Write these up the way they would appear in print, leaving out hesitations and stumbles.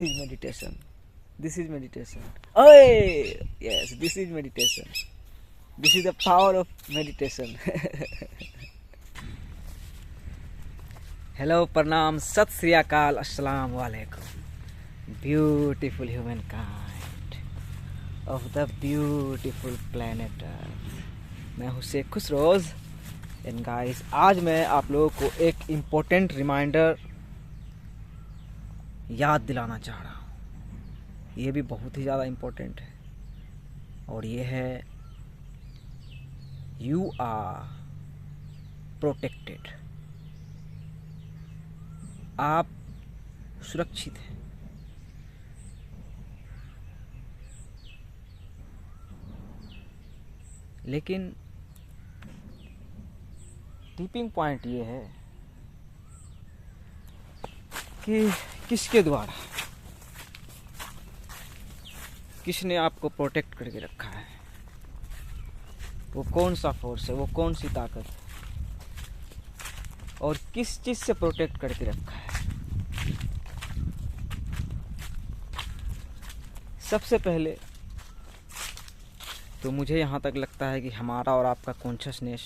is meditation. This is meditation. Oh, yes, this is meditation. This is the power of meditation. Hello, pranam, sat sri akal, assalamu alaikum. Beautiful humankind of the beautiful planet Earth. मैं हूँ Sheikh खुशरोज and guys, आज मैं आप लोगों को एक important reminder याद दिलाना चाह रहा हूँ। ये भी बहुत ही ज़्यादा इम्पोर्टेंट है और ये है यू आर प्रोटेक्टेड। आप सुरक्षित हैं। लेकिन टिपिंग पॉइंट ये है कि किसके द्वारा, किसने आपको प्रोटेक्ट करके रखा है, वो कौन सा फोर्स है, वो कौन सी ताकत है और किस चीज़ से प्रोटेक्ट करके रखा है। सबसे पहले तो मुझे यहाँ तक लगता है कि हमारा और आपका कॉन्शसनेस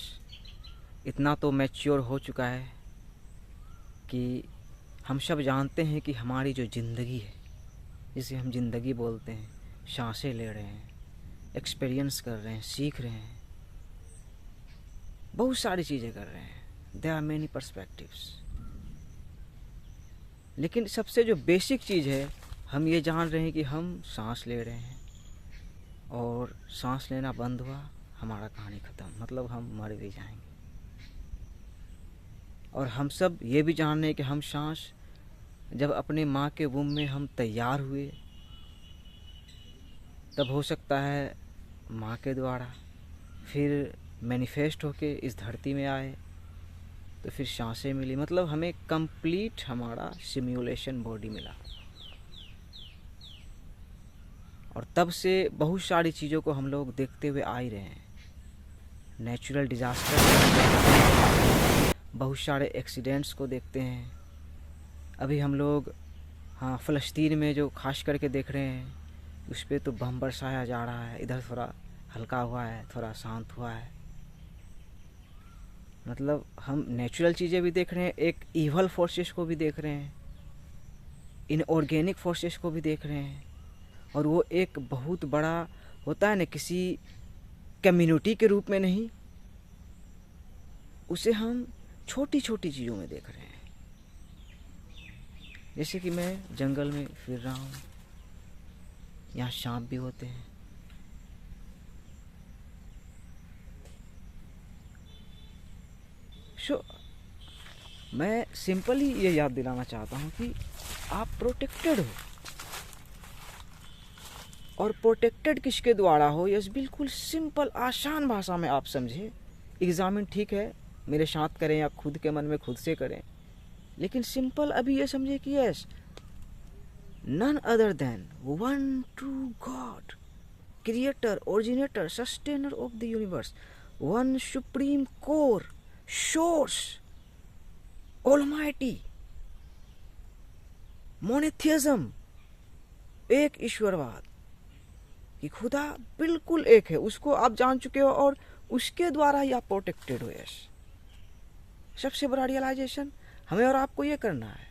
इतना तो मैच्योर हो चुका है कि हम सब जानते हैं कि हमारी जो ज़िंदगी है, जिसे हम ज़िंदगी बोलते हैं, सांसें ले रहे हैं, एक्सपीरियंस कर रहे हैं, सीख रहे हैं, बहुत सारी चीज़ें कर रहे हैं। There are many perspectives. लेकिन सबसे जो बेसिक चीज़ है, हम ये जान रहे हैं कि हम सांस ले रहे हैं और सांस लेना बंद हुआ, हमारा कहानी ख़त्म, मतलब हम मर भी जाएंगे। और हम सब ये भी जान रहे हैं कि हम सांस जब अपने माँ के वूम में हम तैयार हुए, तब हो सकता है माँ के द्वारा फिर मैनिफेस्ट होके इस धरती में आए, तो फिर सांसें मिली, मतलब हमें कंप्लीट हमारा सिम्युलेशन बॉडी मिला। और तब से बहुत सारी चीज़ों को हम लोग देखते हुए आ ही रहे हैं। नेचुरल डिज़ास्टर, बहुत सारे एक्सीडेंट्स को देखते हैं। अभी हम लोग फ़लस्तीन में जो खास करके देख रहे हैं, उस पर तो बम बरसाया जा रहा है। इधर थोड़ा हल्का हुआ है, थोड़ा शांत हुआ है। मतलब हम नेचुरल चीज़ें भी देख रहे हैं, एक ईवल फोर्सेस को भी देख रहे हैं, इनऑर्गेनिक फोर्सेस को भी देख रहे हैं। और वो एक बहुत बड़ा होता है ना, किसी कम्युनिटी के रूप में नहीं, उसे हम छोटी छोटी चीज़ों में देख रहे हैं। जैसे कि मैं जंगल में फिर रहा हूँ, यहाँ सांप भी होते हैं। मैं सिंपली ये याद दिलाना चाहता हूँ कि आप प्रोटेक्टेड हो। और प्रोटेक्टेड किसके द्वारा हो, यस, बिल्कुल सिंपल आसान भाषा में आप समझे। एग्जामिन ठीक है, मेरे साथ करें या खुद के मन में खुद से करें, लेकिन सिंपल अभी ये समझे कि yes, none other than one true God, creator, originator, sustainer of the universe, one supreme core, source, almighty, monotheism, एक ईश्वरवाद कि खुदा बिल्कुल एक है, उसको आप जान चुके हो और उसके द्वारा ही आप प्रोटेक्टेड हो। यस, सबसे बड़ा रियलाइजेशन हमें और आपको ये करना है।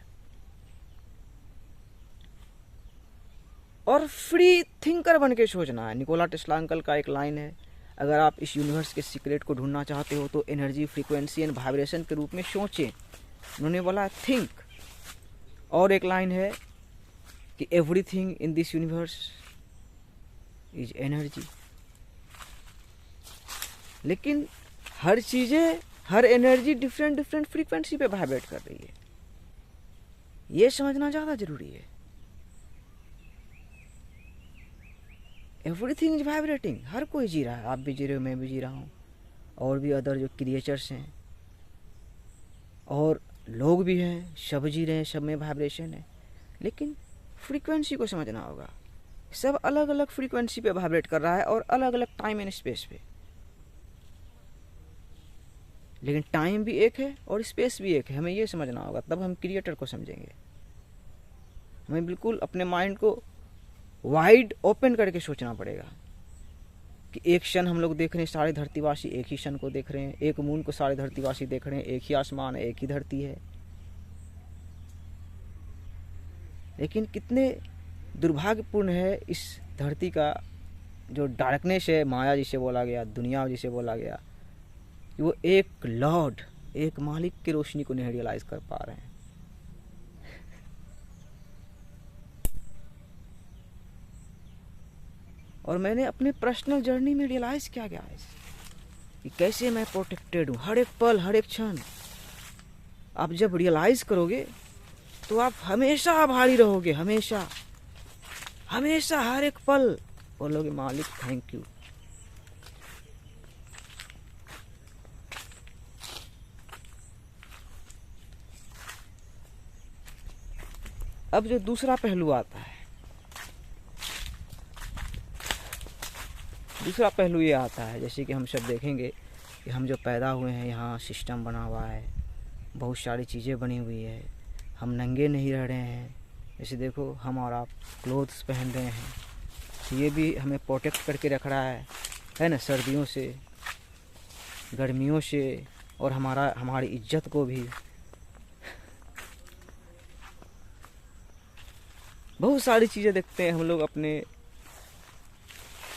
और फ्री थिंकर बन के सोचना है। निकोला टेस्ला अंकल का एक लाइन है, अगर आप इस यूनिवर्स के सीक्रेट को ढूंढना चाहते हो तो एनर्जी, फ्रीक्वेंसी एंड वाइब्रेशन के रूप में सोचें। उन्होंने बोला थिंक। और एक लाइन है कि everything in this universe is energy. लेकिन हर चीज़ें, हर एनर्जी डिफरेंट डिफरेंट फ्रीक्वेंसी पे वाइब्रेट कर रही है। ये समझना ज़्यादा ज़रूरी है। एवरीथिंग इज वाइब्रेटिंग, हर कोई जी रहा है, आप भी जी रहे हो, मैं भी जी रहा हूँ, और भी अदर जो क्रिएचर्स हैं और लोग भी हैं, सब जी रहे हैं, सब में वाइब्रेशन है। लेकिन फ्रीक्वेंसी को समझना होगा। सब अलग अलग फ्रीक्वेंसी पे वाइब्रेट कर रहा है और अलग अलग टाइम एंड स्पेस पे। लेकिन टाइम भी एक है और स्पेस भी एक है, हमें ये समझना होगा, तब हम क्रिएटर को समझेंगे। हमें बिल्कुल अपने माइंड को वाइड ओपन करके सोचना पड़ेगा कि एक क्षण हम लोग देख रहे हैं सारे धरतीवासी एक ही क्षण को देख रहे हैं, एक मून को सारे धरतीवासी देख रहे हैं, एक ही आसमान है, एक ही धरती है। लेकिन कितने दुर्भाग्यपूर्ण है इस धरती का जो डार्कनेस है, माया जिसे बोला गया, दुनिया जिसे बोला गया, कि वो एक लॉर्ड, एक मालिक की रोशनी को नहीं रियलाइज कर पा रहे हैं। और मैंने अपने पर्सनल जर्नी में रियलाइज किया गया है कि कैसे मैं प्रोटेक्टेड हूँ हर एक पल, हर एक क्षण। आप जब रियलाइज करोगे तो आप हमेशा आभारी रहोगे, हमेशा हमेशा हर एक पल बोलोगे मालिक थैंक यू। अब जो दूसरा पहलू आता है, दूसरा पहलू ये आता है, जैसे कि हम सब देखेंगे कि हम जो पैदा हुए हैं यहाँ सिस्टम बना हुआ है, बहुत सारी चीज़ें बनी हुई है, हम नंगे नहीं रह रहे हैं। जैसे देखो हम और आप क्लोथ्स पहन रहे हैं, तो ये भी हमें प्रोटेक्ट करके रख रहा है ना, सर्दियों से, गर्मियों से, और हमारी इज्जत को भी। बहुत सारी चीज़ें देखते हैं हम लोग अपने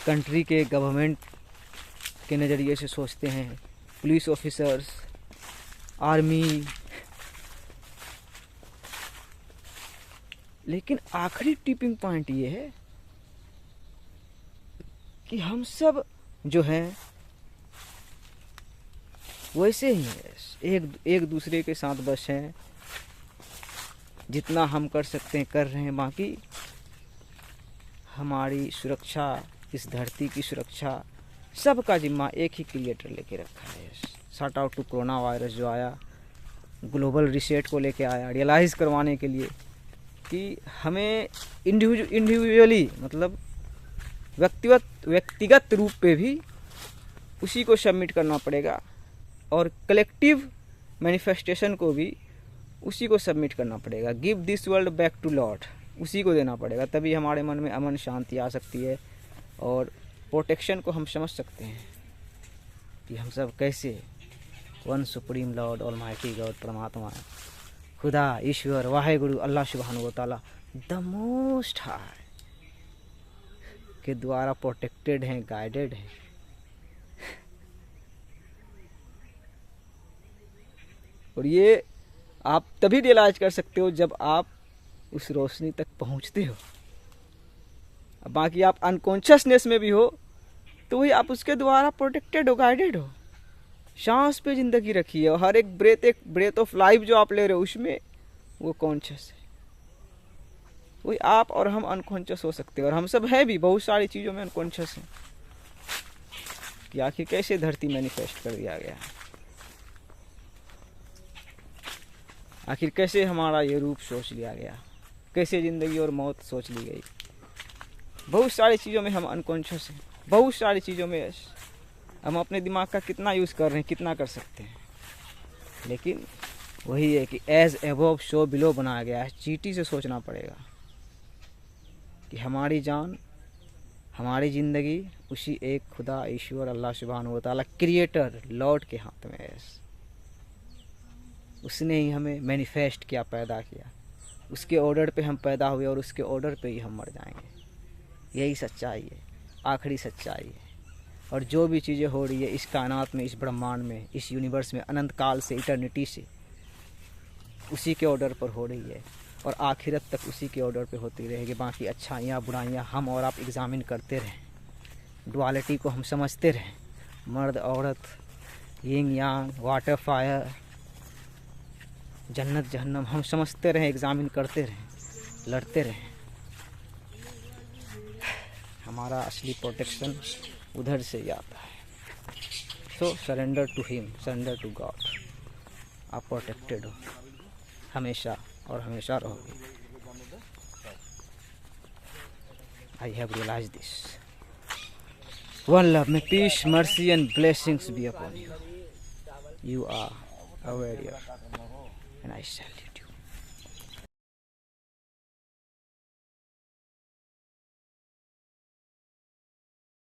कंट्री के गवर्नमेंट के नज़रिए से सोचते हैं, पुलिस ऑफिसर्स, आर्मी। लेकिन आखिरी टिपिंग पॉइंट ये है कि हम सब जो हैं वैसे ही हैं, एक दूसरे के साथ बस हैं, जितना हम कर सकते हैं कर रहे हैं। बाकी हमारी सुरक्षा, इस धरती की सुरक्षा, सबका जिम्मा एक ही क्रिएटर लेके रखा है। Shout out to coronavirus जो आया, ग्लोबल रीसेट को लेके आया, रियलाइज़ करवाने के लिए कि हमें इंडिविजुअली, मतलब व्यक्तिगत रूप पे भी उसी को सबमिट करना पड़ेगा, और कलेक्टिव मैनिफेस्टेशन को भी उसी को सबमिट करना पड़ेगा। Give this world back to lord, उसी को देना पड़ेगा, तभी हमारे मन में अमन शांति आ सकती है। और प्रोटेक्शन को हम समझ सकते हैं कि हम सब कैसे one supreme Lord almighty God, परमात्मा, खुदा, ईश्वर, वाहेगुरु, अल्लाह सुब्हानहू व तआला, द मोस्ट हाई के द्वारा प्रोटेक्टेड हैं, गाइडेड हैं। और ये आप तभी रियलाइज कर सकते हो जब आप उस रोशनी तक पहुंचते हो। बाकी आप अनकॉन्शियसनेस में भी हो तो वही आप उसके द्वारा प्रोटेक्टेड हो, गाइडेड हो। सांस पे जिंदगी रखी है, और हर एक ब्रेथ ऑफ लाइफ जो आप ले रहे हो उसमें वो कॉन्शियस है। वही आप और हम अनकॉन्शियस हो सकते हैं, और हम सब है भी बहुत सारी चीज़ों में अनकॉन्शियस हैं कि आखिर कैसे धरती मैनिफेस्ट कर दिया गया, आखिर कैसे हमारा ये रूप सोच लिया गया, कैसे ज़िंदगी और मौत सोच ली गई। बहुत सारी चीज़ों में हम अनकॉन्शियस हैं, बहुत सारी चीज़ों में हम अपने दिमाग का कितना यूज़ कर रहे हैं, कितना कर सकते हैं। लेकिन वही है कि एज एबव सो बिलो बनाया गया है। चीटी से सोचना पड़ेगा कि हमारी जान, हमारी ज़िंदगी उसी एक खुदा, ईश्वर, अल्लाह सुब्हानहू व तआला, क्रिएटर, लॉर्ड के हाथ में है। उसने ही हमें मैनिफेस्ट किया, पैदा किया, उसके ऑर्डर पे हम पैदा हुए और उसके ऑर्डर पे ही हम मर जाएंगे। यही सच्चाई है, आखिरी सच्चाई है। और जो भी चीज़ें हो रही है इस कायनात में, इस ब्रह्मांड में, इस यूनिवर्स में, अनंत काल से, इटर्निटी से, उसी के ऑर्डर पर हो रही है, और आखिरत तक उसी के ऑर्डर पे होती रहेगी। बाकी अच्छाइयाँ बुराइयाँ हम और आप एग्जामिन करते रहें, डुअलिटी को हम समझते रहें, मर्द औरत, यिंग यांग, वाटर फायर, जन्नत जहन्नम, हम समझते रहें, एग्जामिन करते रहें, लड़ते रहें। हमारा असली प्रोटेक्शन उधर से ही आता है। So surrender to him, surrender to God. आप प्रोटेक्टेड हो हमेशा और हमेशा रहोगे। I have realised this. One love, में peace, mercy and blessings be upon you. You are a warrior and I salute.